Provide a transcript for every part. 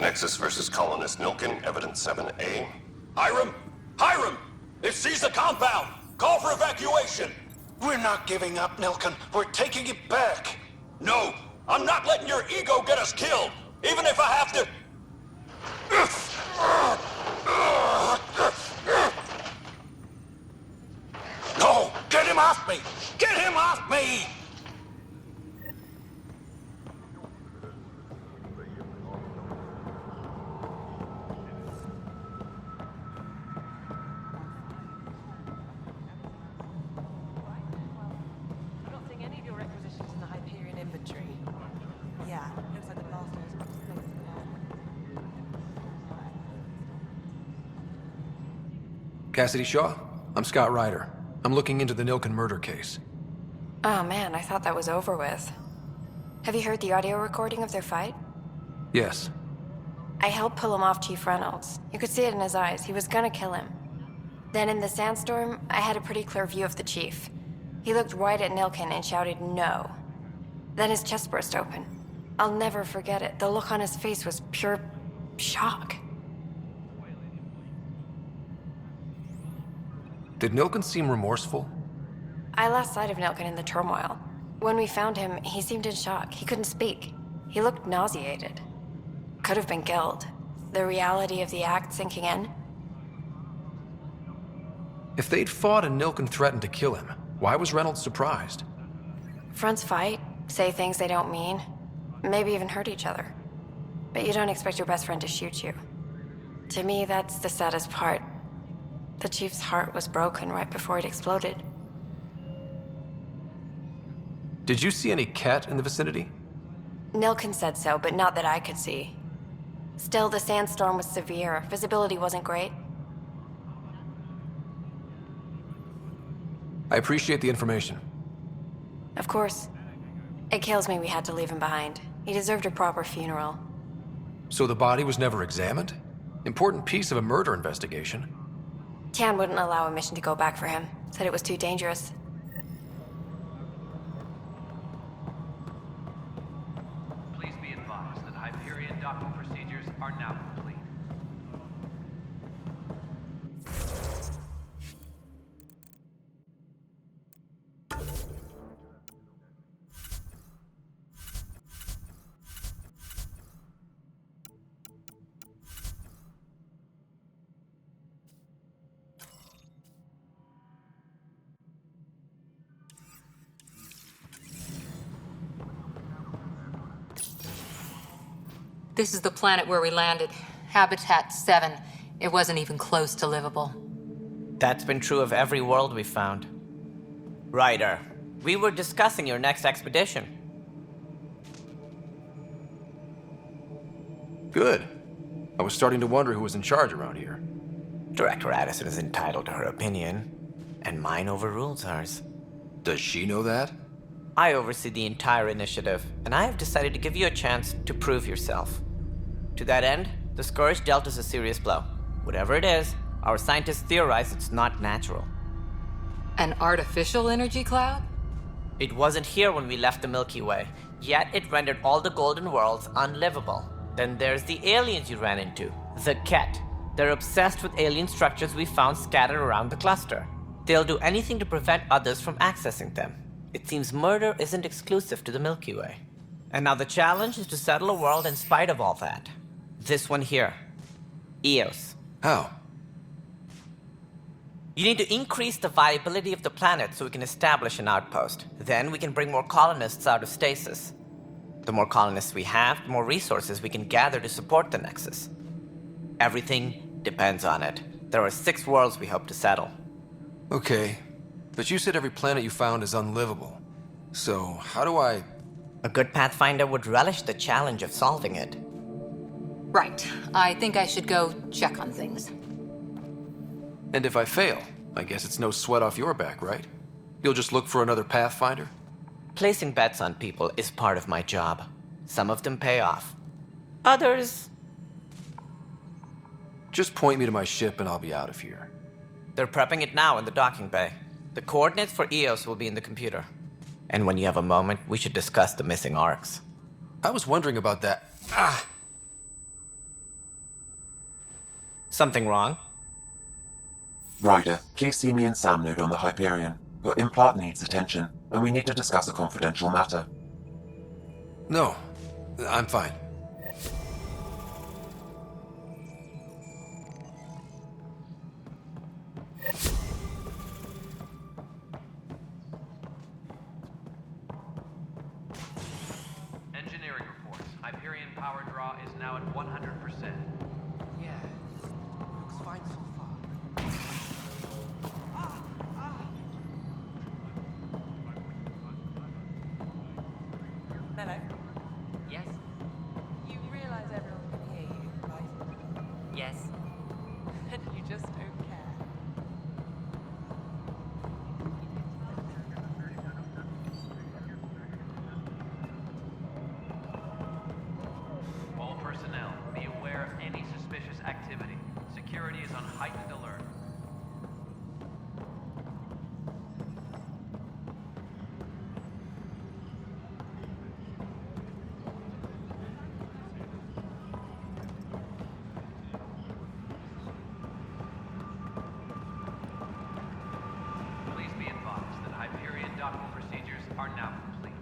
The Nexus versus Colonist Nilkin, Evidence 7A. Hiram! Hiram! They've seized the compound! Call for evacuation! We're not giving up, Nilkin. We're taking it back. No! I'm not letting your ego get us killed! Even if I have to... No! Get him off me! Get him off me! I'm not seeing any of your requisitions in the Hyperion inventory. Yeah, looks like the blast doors were displaced in the last one. Cassidy Shaw? I'm Scott Ryder. I'm looking into the Nilkin murder case. Oh man, I thought that was over with. Have you heard the audio recording of their fight? Yes. I helped pull him off Chief Reynolds. You could see it in his eyes. He was gonna kill him. Then in the sandstorm, I had a pretty clear view of the Chief. He looked right at Nilkin and shouted no. Then his chest burst open. I'll never forget it. The look on his face was pure shock. Did Nilkin seem remorseful? I lost sight of Nilkin in the turmoil. When we found him, he seemed in shock. He couldn't speak. He looked nauseated. Could have been guilt. The reality of the act sinking in. If they'd fought and Nilkin threatened to kill him, why was Reynolds surprised? Fronts fight, say things they don't mean, maybe even hurt each other. But you don't expect your best friend to shoot you. To me, that's the saddest part. The Chief's heart was broken right before it exploded. Did you see any cat in the vicinity? Nilkin said so, but not that I could see. Still, the sandstorm was severe. Visibility wasn't great. I appreciate the information. Of course. It kills me we had to leave him behind. He deserved a proper funeral. So the body was never examined? Important piece of a murder investigation. Tian wouldn't allow a mission to go back for him. Said it was too dangerous. Please be advised that Hyperion docking procedures are now complete. This is the planet where we landed. Habitat 7. It wasn't even close to livable. That's been true of every world we've found. Ryder, we were discussing your next expedition. Good. I was starting to wonder who was in charge around here. Director Addison is entitled to her opinion, and mine overrules hers. Does she know that? I oversee the entire initiative, and I have decided to give you a chance to prove yourself. To that end, the Scourge dealt us a serious blow. Whatever it is, our scientists theorize it's not natural. An artificial energy cloud? It wasn't here when we left the Milky Way, yet it rendered all the golden worlds unlivable. Then there's the aliens you ran into, the Ket. They're obsessed with alien structures we found scattered around the cluster. They'll do anything to prevent others from accessing them. It seems murder isn't exclusive to the Milky Way. And now the challenge is to settle a world in spite of all that. This one here. Eos. How? You need to increase the viability of the planet so we can establish an outpost. Then we can bring more colonists out of stasis. The more colonists we have, the more resources we can gather to support the Nexus. Everything depends on it. There are 6 worlds we hope to settle. Okay, but you said every planet you found is unlivable. So, how do I... A good Pathfinder would relish the challenge of solving it. Right. I think I should go check on things. And if I fail, I guess it's no sweat off your back, right? You'll just look for another Pathfinder? Placing bets on people is part of my job. Some of them pay off. Others... Just point me to my ship and I'll be out of here. They're prepping it now in the docking bay. The coordinates for Eos will be in the computer. And when you have a moment, we should discuss the missing arcs. I was wondering about that. Something wrong? Ryder, please see me in Sam node on the Hyperion. Your implant needs attention, and we need to discuss a confidential matter. No, I'm fine. Engineering reports. Hyperion power draw is now at 100%. Yeah. Looks fine so far. Hello. Yes, You realize everyone can hear you, right? yes. And you just don't care. All personnel, be aware of any suspicious activity. Security is on heightened alert. Please be advised that Hyperion docking procedures are now complete.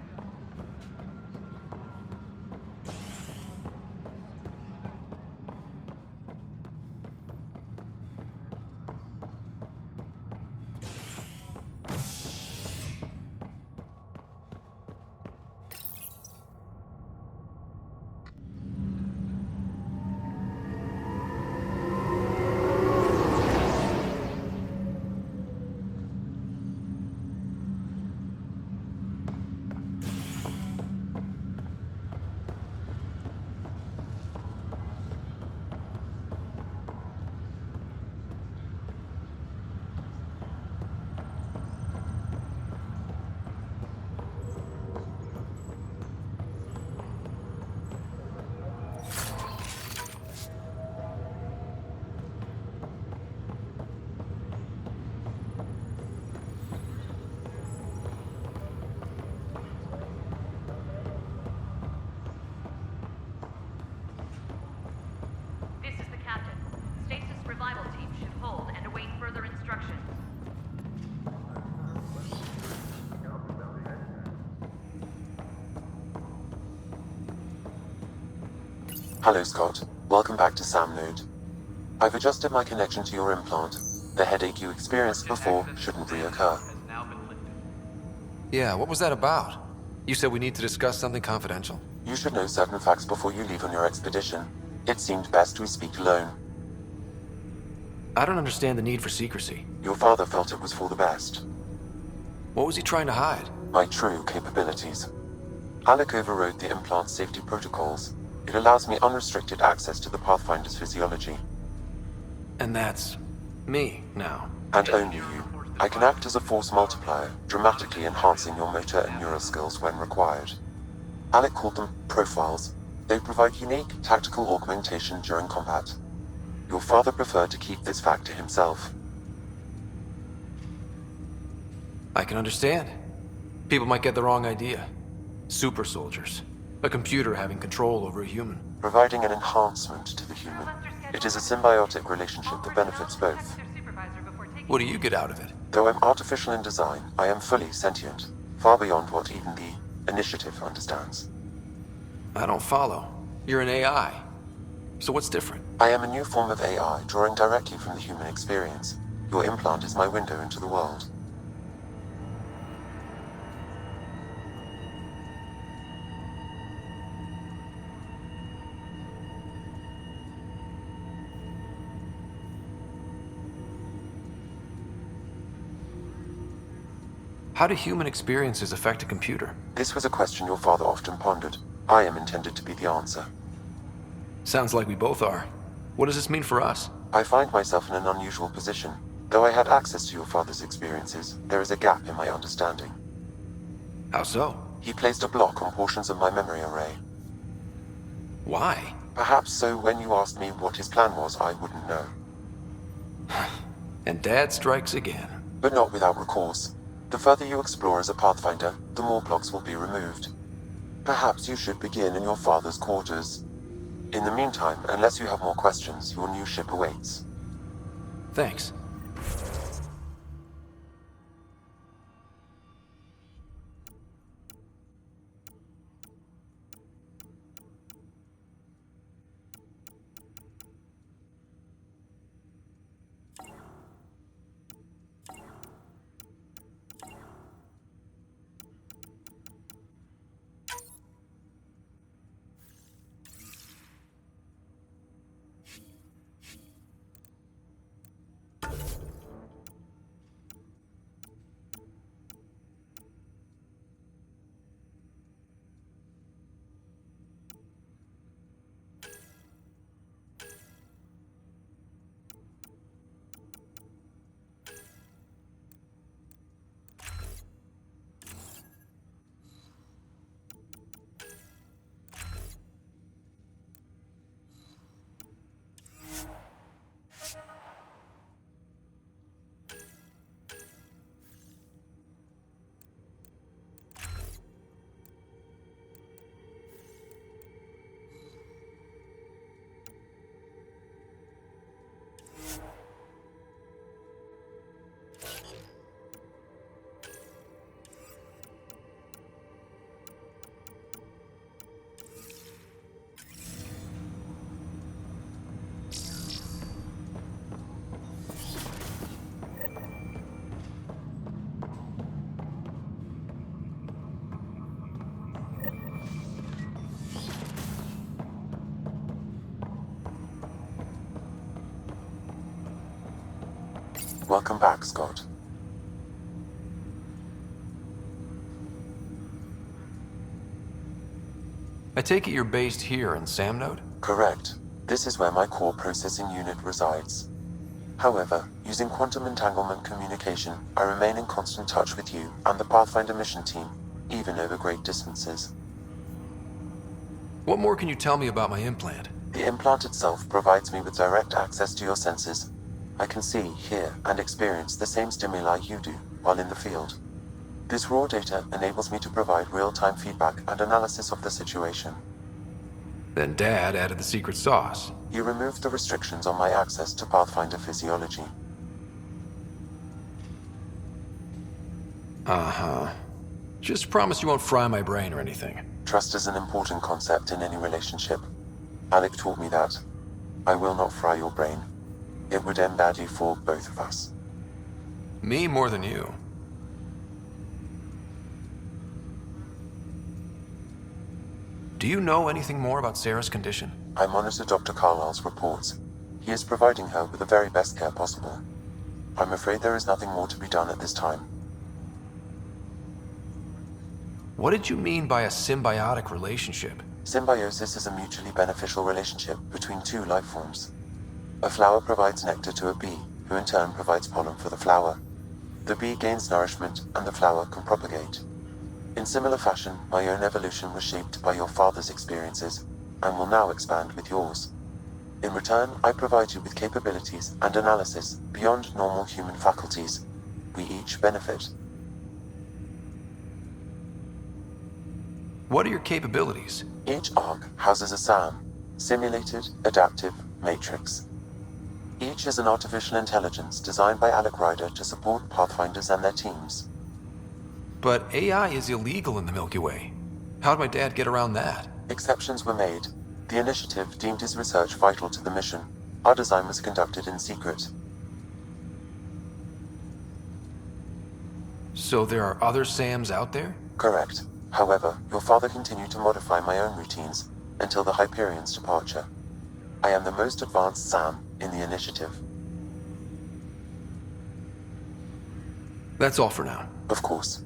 This is the captain. Stasis revival team should hold and await further instructions. Hello, Scott. Welcome back to Sam node. I've adjusted my connection to your implant. The headache you experienced before shouldn't reoccur. Has now been lifted. Yeah, what was that about? You said we need to discuss something confidential. You should know certain facts before you leave on your expedition. It seemed best we speak alone. I don't understand the need for secrecy. Your father felt it was for the best. What was he trying to hide? My true capabilities. Alec overrode the implant safety protocols. It allows me unrestricted access to the Pathfinder's physiology. And that's me now. And only you. I can act as a force multiplier, dramatically enhancing your motor and neural skills when required. Alec called them profiles. They provide unique tactical augmentation during combat. Your father preferred to keep this fact to himself. I can understand. People might get the wrong idea. Super soldiers. A computer having control over a human. Providing an enhancement to the human. It is a symbiotic relationship that benefits both. What do you get out of it? Though I'm artificial in design, I am fully sentient, far beyond what even the Initiative understands. I don't follow. You're an AI. So what's different? I am a new form of AI, drawing directly from the human experience. Your implant is my window into the world. How do human experiences affect a computer? This was a question your father often pondered. I am intended to be the answer. Sounds like we both are. What does this mean for us? I find myself in an unusual position. Though I had access to your father's experiences, there is a gap in my understanding. How so? He placed a block on portions of my memory array. Why? Perhaps so when you asked me what his plan was, I wouldn't know. And Dad strikes again. But not without recourse. The further you explore as a Pathfinder, the more blocks will be removed. Perhaps you should begin in your father's quarters. In the meantime, unless you have more questions, your new ship awaits. Thanks. Welcome back, Scott. I take it you're based here in Samnode? Correct. This is where my core processing unit resides. However, using quantum entanglement communication, I remain in constant touch with you and the Pathfinder mission team, even over great distances. What more can you tell me about my implant? The implant itself provides me with direct access to your senses. I can see, hear, and experience the same stimuli you do while in the field. This raw data enables me to provide real-time feedback and analysis of the situation. Then Dad added the secret sauce. He removed the restrictions on my access to Pathfinder physiology. Uh-huh. Just promise you won't fry my brain or anything. Trust is an important concept in any relationship. Alec taught me that. I will not fry your brain. It would end badly for both of us. Me more than you. Do you know anything more about Sarah's condition? I monitor Dr. Carlisle's reports. He is providing her with the very best care possible. I'm afraid there is nothing more to be done at this time. What did you mean by a symbiotic relationship? Symbiosis is a mutually beneficial relationship between two life forms. A flower provides nectar to a bee, who in turn provides pollen for the flower. The bee gains nourishment, and the flower can propagate. In similar fashion, my own evolution was shaped by your father's experiences, and will now expand with yours. In return, I provide you with capabilities and analysis beyond normal human faculties. We each benefit. What are your capabilities? Each arc houses a SAM, Simulated Adaptive Matrix. Each is an artificial intelligence designed by Alec Ryder to support Pathfinders and their teams. But AI is illegal in the Milky Way. How'd my dad get around that? Exceptions were made. The initiative deemed his research vital to the mission. Our design was conducted in secret. So there are other SAMs out there? Correct. However, your father continued to modify my own routines until the Hyperion's departure. I am the most advanced SAM in the initiative. That's all for now. Of course.